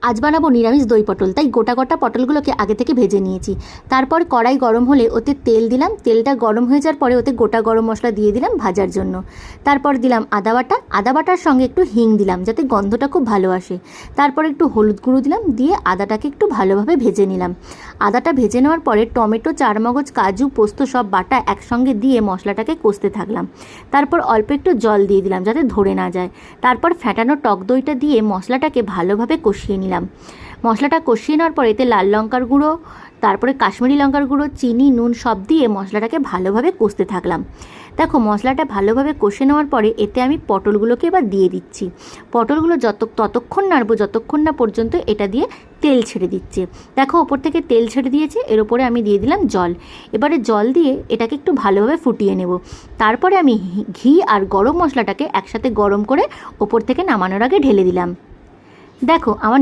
আজ বানাবো নিরামিষ দই পটল, তাই গোটা গোটা পটলগুলোকে আগে থেকে ভেজে নিয়েছি। তারপর কড়াই গরম হলে ওতে তেল দিলাম, তেলটা গরম হয়ে যাওয়ার পরে ওতে গোটা গরম মশলা দিয়ে দিলাম ভাজার জন্য। তারপর দিলাম আদা বাটার সঙ্গে একটু হিং দিলাম যাতে গন্ধটা খুব ভালো আসে। তারপর একটু হলুদ গুঁড়ো দিলাম, দিয়ে আদাটাকে একটু ভালোভাবে ভেজে নিলাম। আদাটা ভেজে নেওয়ার পরে টমেটো, চারমগজ, কাজু, পোস্ত সব বাটা একসঙ্গে দিয়ে মশলাটাকে কষতে থাকলাম। তারপর অল্প একটু জল দিয়ে দিলাম যাতে ধরে না যায়। তারপর ফ্যাটানো টক দইটা দিয়ে মশলাটাকে ভালোভাবে কষিয়ে নিলাম। মশলাটা কষিয়ে নেওয়ার পরে এতে লাল লঙ্কার গুঁড়ো, তারপরে কাশ্মীরি লঙ্কার গুঁড়ো, চিনি, নুন সব দিয়ে মশলাটাকে ভালোভাবে কষতে থাকলাম। দেখো মশলাটা ভালোভাবে কষে নেওয়ার পরে এতে আমি পটলগুলোকে এবার দিয়ে দিচ্ছি। পটলগুলো ততক্ষণ নাড়বো যতক্ষণ না পর্যন্ত এটা দিয়ে তেল ছেড়ে দিচ্ছে। দেখো ওপর থেকে তেল ছেড়ে দিয়েছে, এর ওপরে আমি দিয়ে দিলাম জল। এবারে জল দিয়ে এটাকে একটু ভালোভাবে ফুটিয়ে নেব। তারপরে আমি ঘি আর গরম মশলাটাকে একসাথে গরম করে ওপর থেকে নামানোর আগে ঢেলে দিলাম। দেখো আমার